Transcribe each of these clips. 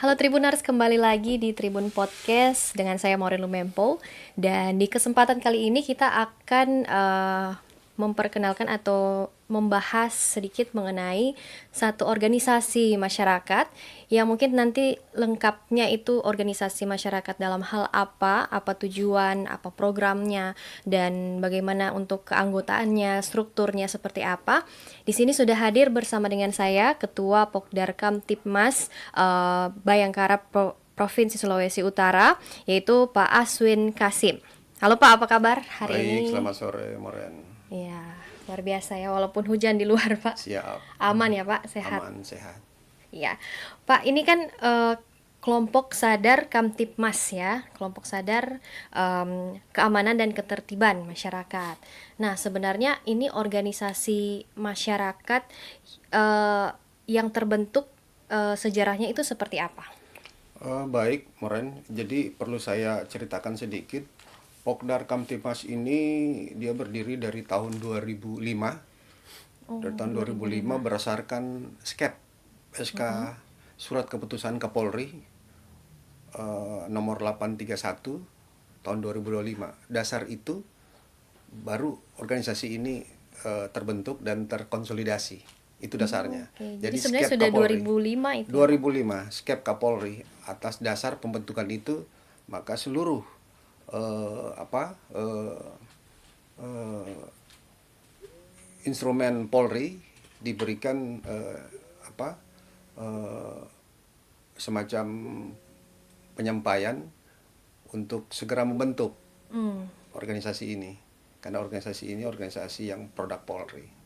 Halo Tribuners, kembali lagi di Tribun Podcast dengan saya Maureen Lumempo. Dan di kesempatan kali ini kita akan memperkenalkan atau membahas sedikit mengenai satu organisasi masyarakat yang mungkin nanti lengkapnya itu organisasi masyarakat dalam hal apa tujuan, apa programnya, dan bagaimana untuk keanggotaannya, strukturnya seperti apa. Di sini sudah hadir bersama dengan saya Ketua Pokdarkam Tipmas Bayangkara Provinsi Sulawesi Utara, yaitu Pak Aswin Kasim. Halo Pak, apa kabar hari ini? Baik, selamat sore, Moren. Ya, luar biasa ya, walaupun hujan di luar Pak. Siap, Aman ya Pak, sehat. aman, sehat. Ya, Pak, ini kan kelompok sadar Kamtipmas ya, kelompok sadar keamanan dan ketertiban masyarakat. Nah, sebenarnya ini organisasi masyarakat yang terbentuk sejarahnya itu seperti apa? Baik, Moren. Jadi perlu saya ceritakan sedikit. Pokdar Kamtipmas ini dia berdiri dari tahun 2005. Oh, Dari tahun 2005 berdasarkan SK Surat Keputusan Kapolri nomor 831 tahun 2025. Dasar itu baru organisasi ini terbentuk dan terkonsolidasi. Itu dasarnya. Oke, jadi Jadi sebenarnya SKEP sudah Kapolri 2005 itu ya, Pak? 2005 SKEP Kapolri atas dasar pembentukan itu maka seluruh eh, apa eh, eh, instrumen Polri diberikan apa eh, semacam penyampaian untuk segera membentuk Hmm. organisasi ini karena organisasi ini organisasi yang produk Polri.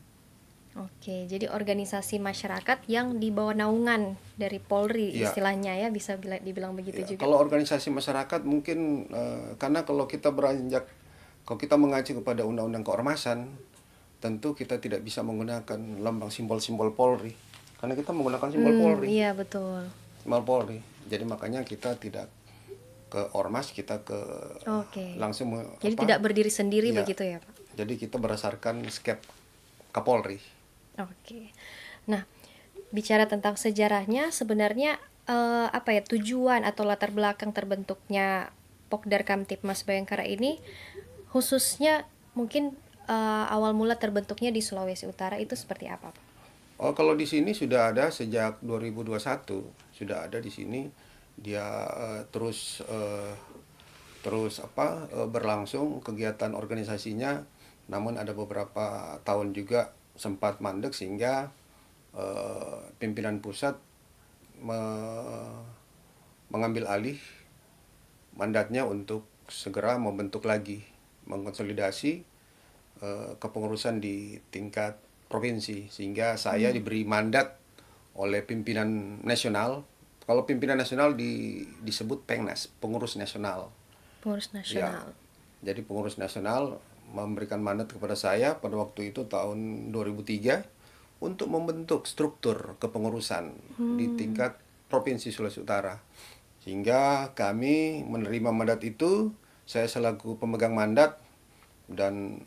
Oke, jadi organisasi masyarakat yang di bawah naungan dari Polri Ya, istilahnya ya, bisa dibilang begitu ya, juga. kalau organisasi masyarakat mungkin karena kalau kita mengacu kepada undang-undang keormasan, tentu kita tidak bisa menggunakan lambang simbol-simbol Polri karena kita menggunakan simbol Polri, Iya betul. simbol Polri. Jadi makanya kita tidak ke ormas, kita ke Oke. langsung Jadi tidak berdiri sendiri ya. begitu ya, Pak? Jadi kita berdasarkan skep Kapolri. Oke. Nah, bicara tentang sejarahnya, sebenarnya apa ya tujuan atau latar belakang terbentuknya Pokdar Kamtipmas Bayangkara ini, khususnya mungkin awal mula terbentuknya di Sulawesi Utara itu seperti apa, Pak? Oh, kalau di sini sudah ada sejak 2021, sudah ada di sini. Dia terus berlangsung kegiatan organisasinya, namun ada beberapa tahun juga sempat mandek sehingga pimpinan pusat mengambil alih mandatnya untuk segera membentuk lagi, mengkonsolidasi kepengurusan di tingkat provinsi, sehingga saya diberi mandat oleh pimpinan nasional. Kalau pimpinan nasional disebut Pengnas, pengurus nasional. Pengurus Ya, nasional. jadi pengurus nasional memberikan mandat kepada saya pada waktu itu tahun 2003 untuk membentuk struktur kepengurusan di tingkat Provinsi Sulawesi Utara. Sehingga kami menerima mandat itu, saya selaku pemegang mandat dan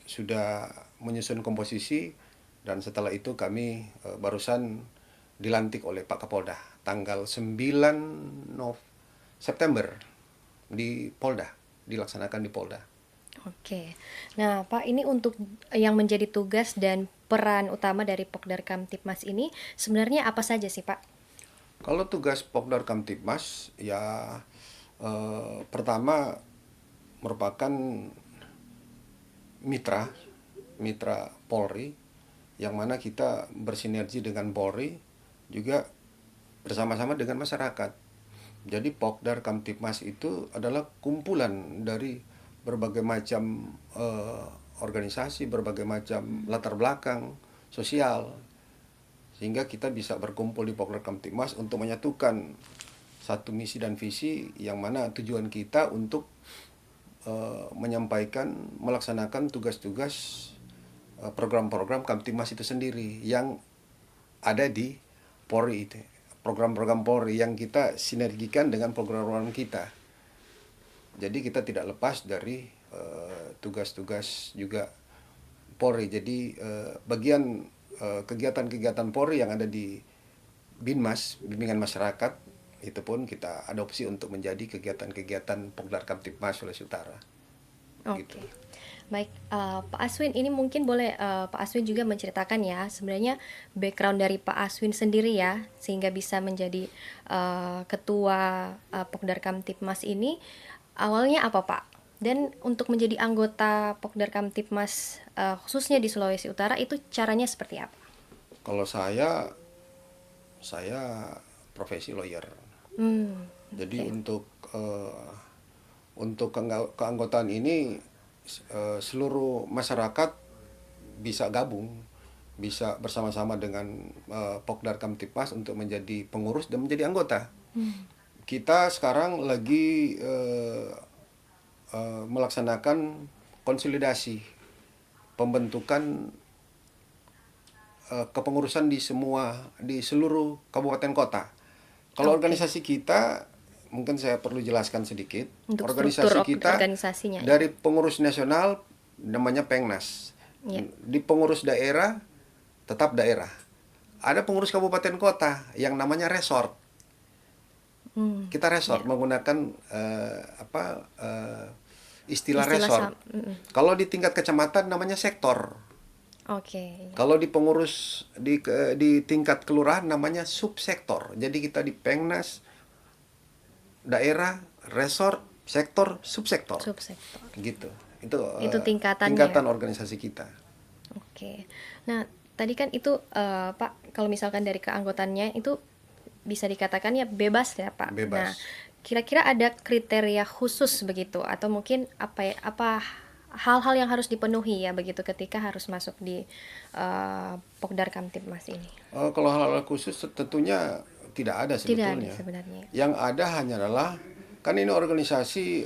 sudah menyusun komposisi, dan setelah itu kami barusan dilantik oleh Pak Kapolda tanggal 9 September di Polda, dilaksanakan di Polda. Oke. Nah, Pak, ini untuk yang menjadi tugas dan peran utama dari Pokdar Kamtipmas ini sebenarnya apa saja sih, Pak? Kalau tugas Pokdar Kamtipmas ya pertama merupakan mitra mitra Polri, yang mana kita bersinergi dengan Polri juga bersama-sama dengan masyarakat. Jadi Pokdar Kamtipmas itu adalah kumpulan dari berbagai macam organisasi, berbagai macam latar belakang sosial, sehingga kita bisa berkumpul di Pokdar Kamtipmas untuk menyatukan satu misi dan visi, yang mana tujuan kita untuk menyampaikan, melaksanakan tugas-tugas program-program Kamtipmas itu sendiri yang ada di Polri itu. Program-program Polri yang kita sinergikan dengan program-program kita. Jadi kita tidak lepas dari tugas-tugas juga Polri. Jadi bagian kegiatan-kegiatan Polri yang ada di Binmas, Bimbingan Masyarakat, itu pun kita adopsi untuk menjadi kegiatan-kegiatan Pokdar Kamtipmas Sulawesi Utara. Oke. Gitu. Baik, Pak Aswin, ini mungkin boleh Pak Aswin juga menceritakan ya, sebenarnya background dari Pak Aswin sendiri ya, sehingga bisa menjadi ketua Pokdar Kamtipmas ini, awalnya apa Pak? Dan untuk menjadi anggota Pokdar Kamtipmas khususnya di Sulawesi Utara itu caranya seperti apa? Kalau saya profesi lawyer. Hmm, Jadi oke. untuk keanggotaan ini seluruh masyarakat bisa gabung, bisa bersama-sama dengan Pokdar Kamtipmas untuk menjadi pengurus dan menjadi anggota. Kita sekarang lagi melaksanakan konsolidasi pembentukan kepengurusan di seluruh kabupaten kota. Kalau Oke. organisasi kita, mungkin saya perlu jelaskan sedikit. Untuk struktur Organisasi kita organisasinya ya. dari pengurus nasional namanya Pengnas. Ya. Di pengurus daerah tetap daerah. Ada pengurus kabupaten kota yang namanya resort. Kita resort Ya. menggunakan istilah Istilah resort. Kalau di tingkat kecamatan namanya sektor. Oke. Kalau di pengurus di tingkat kelurahan namanya subsektor. Jadi kita di Pengnas, daerah, resort, sektor, subsektor. Subsektor. Gitu. Itu Itu tingkatannya. tingkatan organisasi kita. Oke. Nah, tadi kan itu Pak, kalau misalkan dari keanggotaannya itu bisa dikatakan ya bebas ya Pak. Bebas. Nah, kira-kira ada kriteria khusus begitu atau mungkin apa hal-hal yang harus dipenuhi ya begitu ketika harus masuk di Pokdar Kamtipmas ini? Kalau hal-hal khusus tentunya tidak ada Tidak ada sebetulnya. sebenarnya. Yang ada hanya adalah kan ini organisasi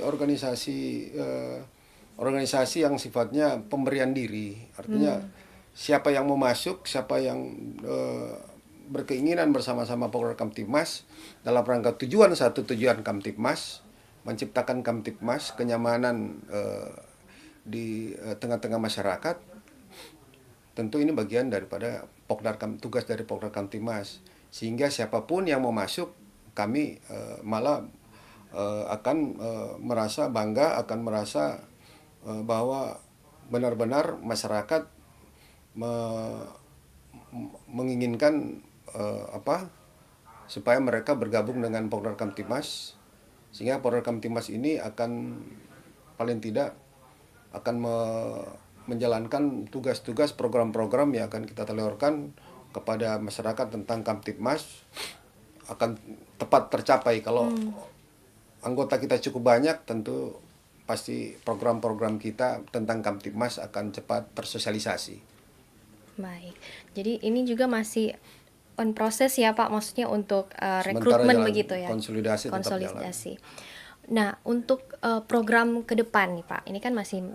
yang sifatnya pemberian diri. Artinya siapa yang mau masuk, siapa yang berkeinginan bersama-sama Pokdar Kamtipmas dalam rangka tujuan Kamtipmas, menciptakan Kamtipmas, kenyamanan di tengah-tengah masyarakat. Tentu ini bagian daripada tugas dari Pokdar Kamtipmas. Sehingga siapapun yang mau masuk, kami malah akan merasa bangga, akan merasa bahwa benar-benar masyarakat menginginkan supaya mereka bergabung dengan Pokdar Kamtipmas, sehingga Pokdar Kamtipmas ini akan paling tidak akan menjalankan tugas-tugas program-program yang akan kita telurkan kepada masyarakat tentang Kamtipmas akan tepat tercapai. Kalau anggota kita cukup banyak, tentu pasti program-program kita tentang Kamtipmas akan cepat tersosialisasi. Baik. Jadi ini juga masih on proses ya Pak, maksudnya untuk Sementara rekrutmen jalan begitu ya. konsolidasi tetap jalan. Konsolidasi. Nah, untuk program ke depan nih Pak, ini kan masih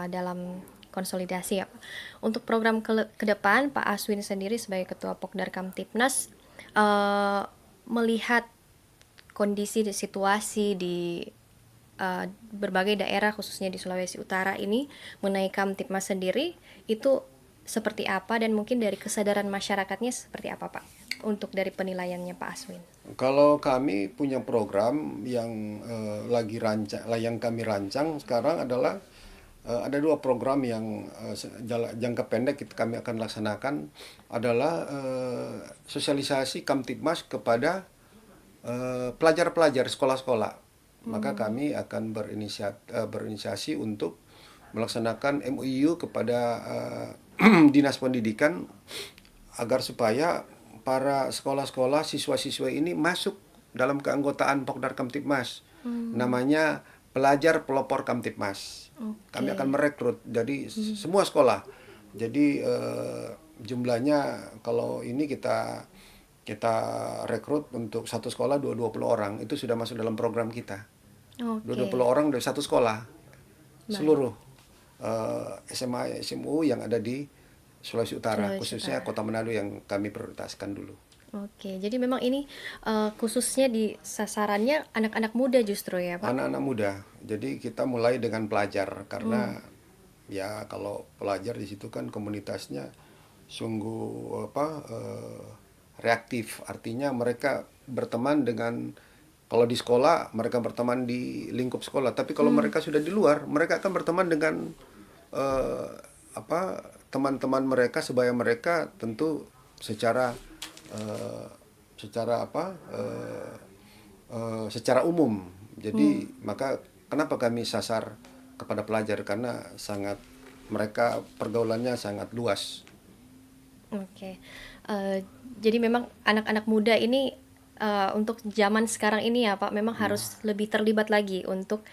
dalam konsolidasi ya Pak. Untuk program ke depan, Pak Aswin sendiri sebagai Ketua Pokdar Kamtipnas melihat kondisi dan situasi di berbagai daerah khususnya di Sulawesi Utara ini mengenai Kamtipmas sendiri itu seperti apa dan mungkin dari kesadaran masyarakatnya seperti apa Pak untuk dari penilaiannya Pak Aswin? Kalau kami punya program yang yang kami rancang sekarang adalah ada dua program yang jangka pendek kami akan laksanakan adalah sosialisasi Kamtipmas kepada pelajar-pelajar sekolah-sekolah. Maka kami akan berinisiasi untuk melaksanakan MOU kepada Dinas Pendidikan agar supaya para sekolah-sekolah siswa-siswa ini masuk dalam keanggotaan Pokdar Kamtipmas. Namanya pelajar pelopor Kamtipmas. Kami akan merekrut jadi semua sekolah. Jadi jumlahnya kalau ini kita rekrut untuk satu sekolah 20 orang, itu sudah masuk dalam program kita. 20 orang dari satu sekolah. Seluruh SMA SMU yang ada di Sulawesi Utara, khususnya Kota Manado yang kami prioritaskan dulu. Oke, jadi memang ini khususnya di sasarannya anak-anak muda justru ya Pak? Anak-anak muda. Jadi kita mulai dengan pelajar karena ya kalau pelajar di situ kan komunitasnya sungguh reaktif. Artinya mereka berteman dengan, kalau di sekolah mereka berteman di lingkup sekolah, tapi kalau mereka sudah di luar, mereka akan berteman dengan eh, apa teman-teman mereka sebaya mereka, tentu secara eh, secara apa secara umum. Jadi maka kenapa kami sasar kepada pelajar, karena sangat mereka pergaulannya sangat luas. Oke. Eh, jadi memang anak-anak muda ini untuk zaman sekarang ini ya Pak, memang harus lebih terlibat lagi untuk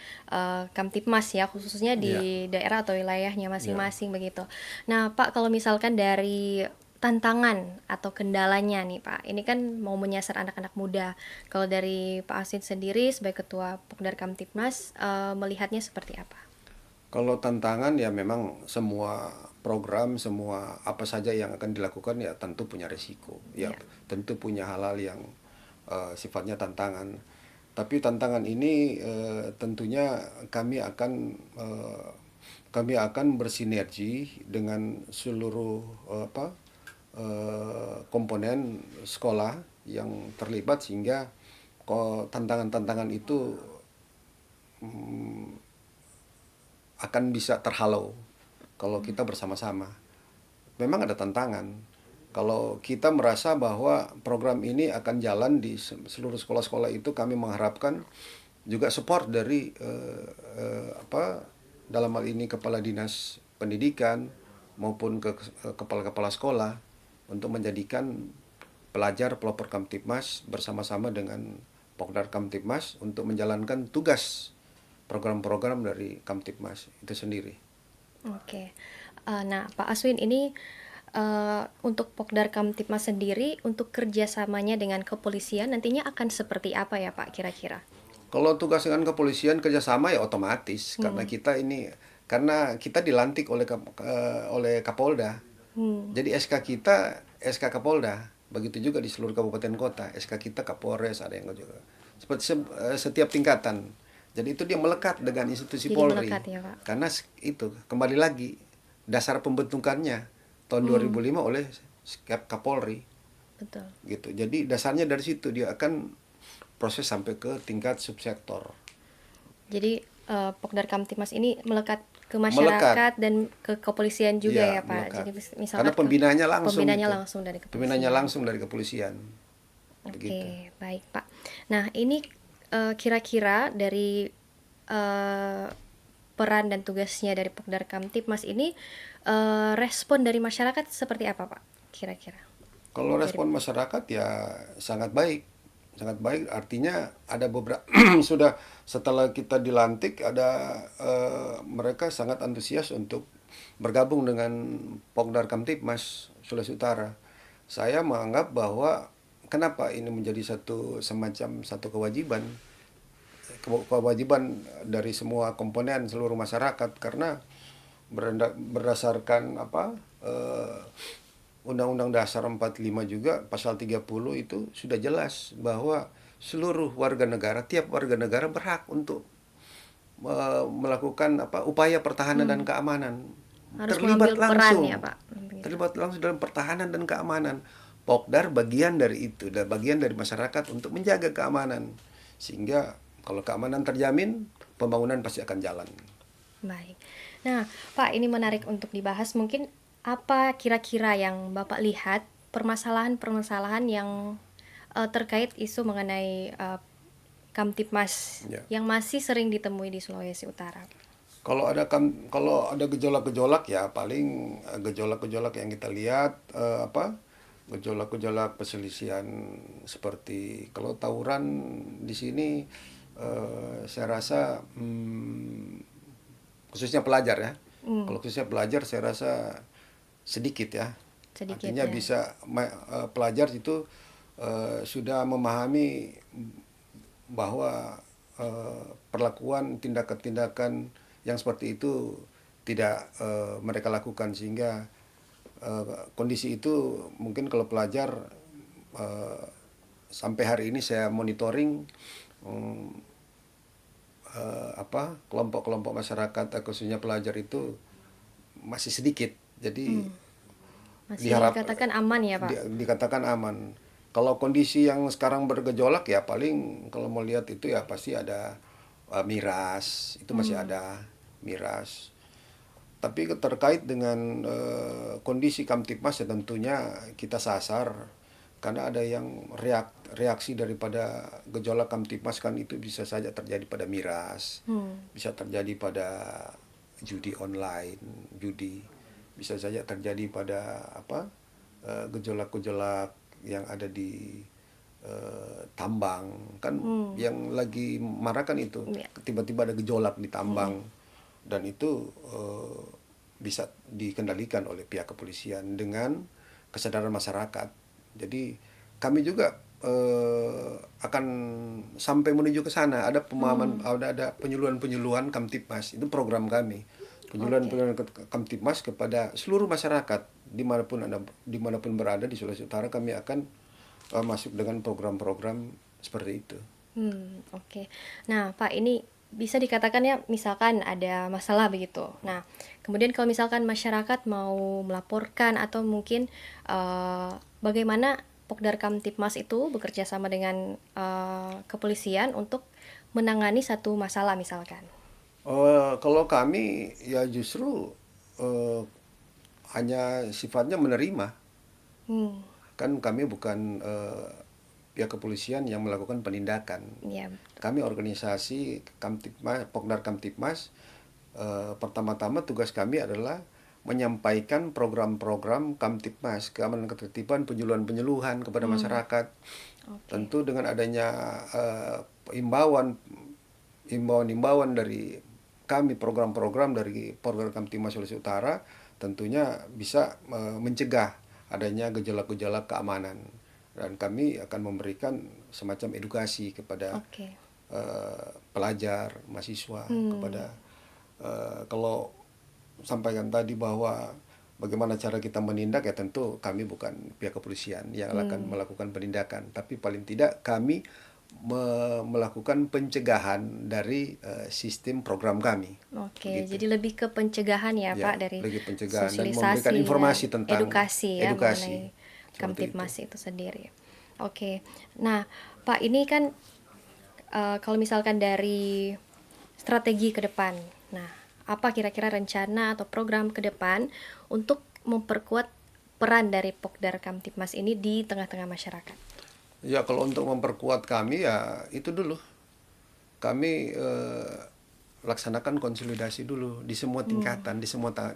Kamtipmas ya, khususnya Iya, di daerah atau wilayahnya iya. masing-masing begitu. Nah Pak, kalau misalkan dari tantangan atau kendalanya nih Pak, ini kan mau menyasar anak-anak muda. Kalau dari Pak Asin sendiri sebagai Ketua Pokdar Kamtipmas, melihatnya seperti apa? Kalau tantangan ya memang semua program, semua apa saja yang akan dilakukan ya tentu punya resiko. Ya Ya. tentu punya hal-hal yang sifatnya tantangan. Tapi tantangan ini tentunya eh, kami akan bersinergi dengan seluruh komponen sekolah yang terlibat, sehingga tantangan-tantangan itu akan bisa terhalau kalau kita bersama-sama. Memang ada tantangan. Kalau kita merasa bahwa program ini akan jalan di seluruh sekolah-sekolah, itu kami mengharapkan juga support dari dalam hal ini kepala dinas pendidikan maupun kepala-kepala sekolah, untuk menjadikan pelajar pelopor Kamtipmas bersama-sama dengan Pokdar Kamtipmas untuk menjalankan tugas program-program dari Kamtipmas itu sendiri. Oke. Nah, Pak Aswin ini untuk Pokdar Kamtipmas sendiri untuk kerjasamanya dengan kepolisian nantinya akan seperti apa ya Pak kira-kira? Kalau tugas dengan kepolisian kerjasama ya otomatis, karena kita dilantik oleh Kapolda. Jadi SK kita SK Kapolda. Begitu juga di seluruh kabupaten kota, SK kita Kapolres, ada yang juga. Seperti setiap tingkatan. Jadi itu dia melekat dengan institusi Jadi Polri. melekat ya Pak. Karena itu kembali lagi dasar pembentukannya tahun 2005 oleh Kapolri Betul. gitu. Jadi dasarnya dari situ dia akan proses sampai ke tingkat subsektor. Jadi Pokdar Kamtipmas ini melekat ke Melekat, masyarakat dan ke kepolisian juga iya ya Pak. melekat. Jadi Karena misalkan pembinaannya langsung pembinanya itu. langsung dari Pembinaannya kepolisian. langsung dari kepolisian. Begitu. Oke, baik Pak. Nah, ini kira-kira dari eh, peran dan tugasnya dari Pokdar Kamtipmas ini respon dari masyarakat seperti apa Pak? Kira-kira Kalau dari respon masyarakat ya sangat baik. Sangat baik, artinya ada beberapa sudah setelah kita dilantik, ada mereka sangat antusias untuk bergabung dengan Pokdar Kamtipmas Sulawesi Utara. Saya menganggap bahwa kenapa ini menjadi semacam satu kewajiban dari semua komponen seluruh masyarakat, karena berdasarkan Undang-Undang Dasar 45 juga pasal 30 itu sudah jelas bahwa seluruh warga negara, tiap warga negara berhak untuk melakukan upaya pertahanan dan keamanan. harus mengambil Terlibat peran ya langsung. Pak? Begitu. Terlibat langsung dalam pertahanan dan keamanan. Pokdar bagian dari itu, dan bagian dari masyarakat untuk menjaga keamanan. Sehingga kalau keamanan terjamin, pembangunan pasti akan jalan. Baik. Nah, Pak, ini menarik untuk dibahas. Mungkin apa kira-kira yang Bapak lihat permasalahan-permasalahan yang terkait isu mengenai Kamtipmas Ya. yang masih sering ditemui di Sulawesi Utara? Kalau ada gejolak-gejolak, ya paling gejolak-gejolak yang kita lihat gejolak-gejolak perselisihan, seperti kalau tawuran di sini, saya rasa khususnya pelajar ya. Kalau khususnya pelajar saya rasa sedikit ya. Sedikit Artinya ya. bisa pelajar itu sudah memahami bahwa perlakuan tindakan-tindakan yang seperti itu tidak mereka lakukan, sehingga kondisi itu mungkin kalau pelajar sampai hari ini saya monitoring, kelompok-kelompok masyarakat khususnya pelajar itu masih sedikit. Jadi Masih diharap dikatakan aman ya Pak? dikatakan aman. Kalau kondisi yang sekarang bergejolak ya paling kalau mau lihat itu ya pasti ada miras, itu masih ada miras. Tapi terkait dengan kondisi Kamtipmas ya tentunya kita sasar karena ada yang reaksi daripada gejolak Kamtipmas kan itu bisa saja terjadi pada miras, bisa terjadi pada judi online, judi, bisa saja terjadi pada apa gejolak-gejolak yang ada di tambang kan yang lagi marah kan itu Ya. tiba-tiba ada gejolak di tambang dan itu bisa dikendalikan oleh pihak kepolisian dengan kesadaran masyarakat. Jadi kami juga akan sampai menuju ke sana. Ada pemahaman, ada penyuluhan-penyuluhan Kamtipmas. Itu program kami. Oke. Penyuluhan-penyuluhan Kamtipmas kepada seluruh masyarakat dimanapun berada di Sulawesi Utara kami akan masuk dengan program-program seperti itu. Oke. Nah, Pak, ini bisa dikatakan ya, misalkan ada masalah begitu. Nah, kemudian kalau misalkan masyarakat mau melaporkan atau mungkin bagaimana Pokdar Kamtipmas itu bekerja sama dengan kepolisian untuk menangani satu masalah misalkan. Kalau kami ya justru eh, hanya sifatnya menerima. Hmm, Kan kami bukan pihak kepolisian yang melakukan penindakan. ya. Kami organisasi Kamtipmas, Pokdar Kamtipmas, pertama-tama tugas kami adalah menyampaikan program-program Kamtipmas, keamanan ketertiban, penyuluhan-penyuluhan kepada masyarakat. Oke. Tentu dengan adanya imbauan imbauan dari kami, program-program dari program Kamtipmas Sulawesi Utara tentunya bisa mencegah adanya gejolak-gejolak keamanan dan kami akan memberikan semacam edukasi kepada Oke. pelajar, mahasiswa, kepada kalau sampaikan tadi bahwa bagaimana cara kita menindak ya tentu kami bukan pihak kepolisian yang akan melakukan penindakan, tapi paling tidak kami melakukan pencegahan dari sistem program kami. Oke, Begitu. jadi lebih ke pencegahan ya, Ya, Pak, dari lagi pencegahan dan memberikan sosialisasi dan informasi tentang edukasi ya edukasi. mengenai Seperti itu. Kamtipmas itu sendiri. Oke. Nah, Pak, ini kan kalau misalkan dari strategi ke depan. Nah, apa kira-kira rencana atau program ke depan untuk memperkuat peran dari Pokdar Kamtipmas ini di tengah-tengah masyarakat? Ya, kalau untuk memperkuat kami ya itu dulu. Kami laksanakan konsolidasi dulu di semua tingkatan,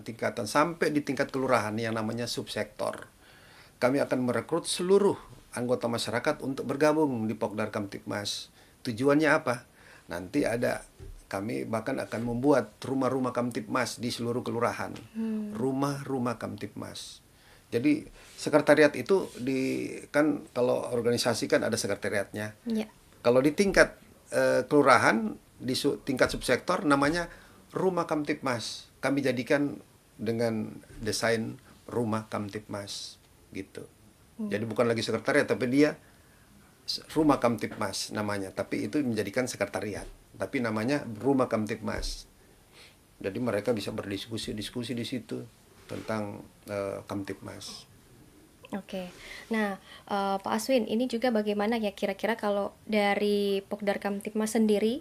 tingkatan sampai di tingkat kelurahan yang namanya subsektor. Kami akan merekrut seluruh anggota masyarakat untuk bergabung di Pokdar Kamtipmas. Tujuannya apa? Nanti ada kami bahkan akan membuat rumah-rumah Kamtipmas di seluruh kelurahan. Rumah-rumah Kamtipmas. Jadi sekretariat itu kan kalau organisasi kan ada sekretariatnya. Ya. Kalau di tingkat kelurahan di tingkat subsektor namanya rumah Kamtipmas. Kami jadikan dengan desain rumah Kamtipmas gitu. Jadi bukan lagi sekretariat tapi dia rumah Kamtipmas namanya, tapi itu menjadikan sekretariat. Tapi namanya rumah Kamtipmas. Jadi mereka bisa berdiskusi-diskusi di situ tentang Kamtipmas. Oke. Nah, Pak Aswin, ini juga bagaimana ya kira-kira kalau dari Pokdar Kamtipmas sendiri,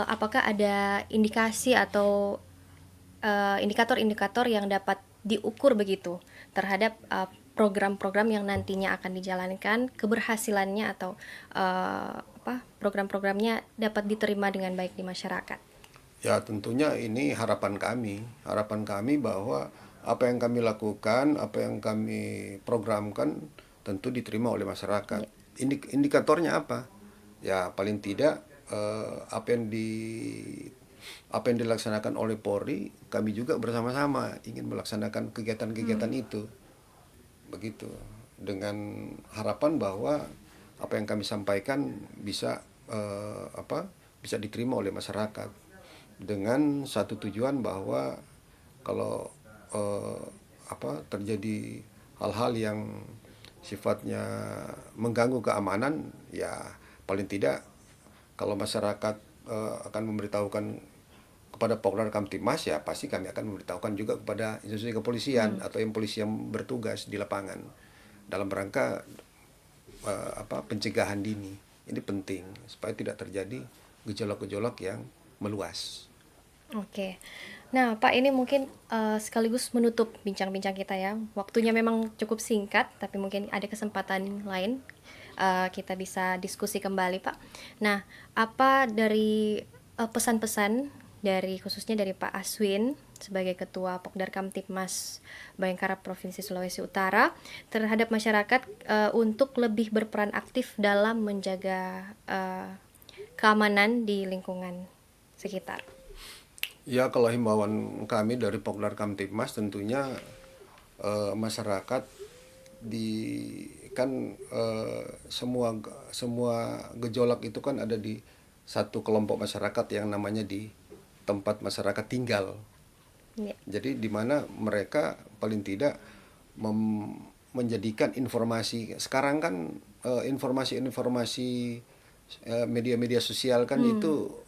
apakah ada indikasi atau indikator-indikator yang dapat diukur begitu terhadap program-program yang nantinya akan dijalankan, keberhasilannya atau program-programnya dapat diterima dengan baik di masyarakat? Ya tentunya ini harapan kami bahwa apa yang kami lakukan, apa yang kami programkan tentu diterima oleh masyarakat. Ya. Indikatornya apa? Ya paling tidak apa yang dilaksanakan oleh Polri, kami juga bersama-sama ingin melaksanakan kegiatan-kegiatan itu. Begitu. Dengan harapan bahwa apa yang kami sampaikan bisa bisa diterima oleh masyarakat dengan satu tujuan bahwa kalau terjadi hal-hal yang sifatnya mengganggu keamanan ya paling tidak kalau masyarakat akan memberitahukan kepada Pokdar Kamtipmas ya pasti kami akan memberitahukan juga kepada institusi kepolisian atau yang polisi yang bertugas di lapangan dalam rangka pencegahan dini. Ini penting supaya tidak terjadi gejolak-gejolak yang meluas. Oke. Nah, Pak, ini mungkin sekaligus menutup bincang-bincang kita ya. Waktunya memang cukup singkat, tapi mungkin ada kesempatan lain kita bisa diskusi kembali, Pak. Nah, apa dari pesan-pesan dari khususnya dari Pak Aswin sebagai Ketua Pokdar Kamtibmas Bayangkara Provinsi Sulawesi Utara terhadap masyarakat untuk lebih berperan aktif dalam menjaga keamanan di lingkungan sekitar? Ya, kalau himbauan kami dari Pokdar Kamtibmas tentunya masyarakat di kan semua gejolak itu kan ada di satu kelompok masyarakat yang namanya di tempat masyarakat tinggal. Ya. Jadi di mana mereka paling tidak menjadikan informasi sekarang kan informasi-informasi media-media sosial kan itu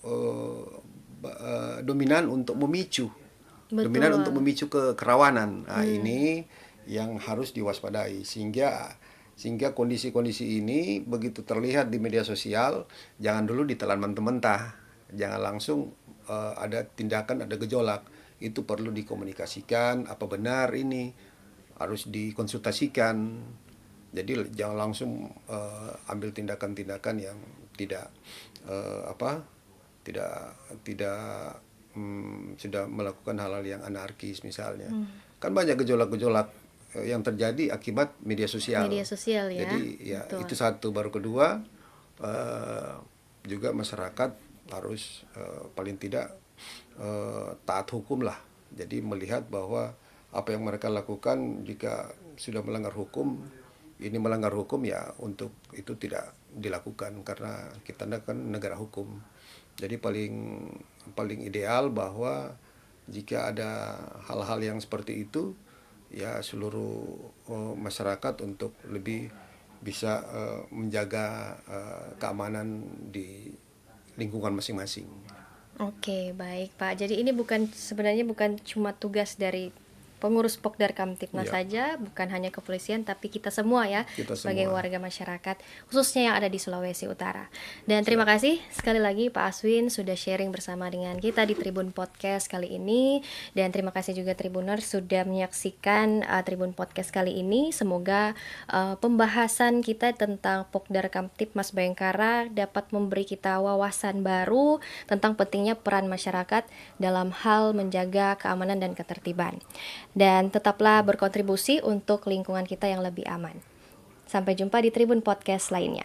dominan untuk memicu. Betul. Dominan untuk memicu kerawanan. Nah, ini yang harus diwaspadai sehingga kondisi-kondisi ini begitu terlihat di media sosial jangan dulu ditelan mentah-mentah. Jangan langsung ada tindakan, ada gejolak. Itu perlu dikomunikasikan apa benar ini, harus dikonsultasikan. Jadi jangan langsung ambil tindakan-tindakan yang tidak sudah melakukan hal-hal yang anarkis misalnya. Kan banyak gejolak-gejolak yang terjadi akibat media sosial. Media sosial ya. Jadi ya Betul. itu satu. Baru kedua juga masyarakat harus paling tidak taat hukum lah. Jadi melihat bahwa apa yang mereka lakukan jika sudah melanggar hukum, ini melanggar hukum ya untuk itu tidak dilakukan karena kita kan negara hukum. Jadi paling ideal bahwa jika ada hal-hal yang seperti itu ya seluruh masyarakat untuk lebih bisa menjaga keamanan di lingkungan masing-masing. Oke, baik Pak. Jadi ini sebenarnya bukan cuma tugas dari pengurus Pokdar Kamtibmas saja, bukan hanya kepolisian, tapi kita semua ya, sebagai warga masyarakat, khususnya yang ada di Sulawesi Utara. Dan terima kasih sekali lagi Pak Aswin sudah sharing bersama dengan kita di Tribun Podcast kali ini. Dan terima kasih juga Tribuners sudah menyaksikan Tribun Podcast kali ini. Semoga pembahasan kita tentang Pokdar Kamtibmas Bayangkara dapat memberi kita wawasan baru tentang pentingnya peran masyarakat dalam hal menjaga keamanan dan ketertiban. Dan tetaplah berkontribusi untuk lingkungan kita yang lebih aman. Sampai jumpa di Tribun Podcast lainnya.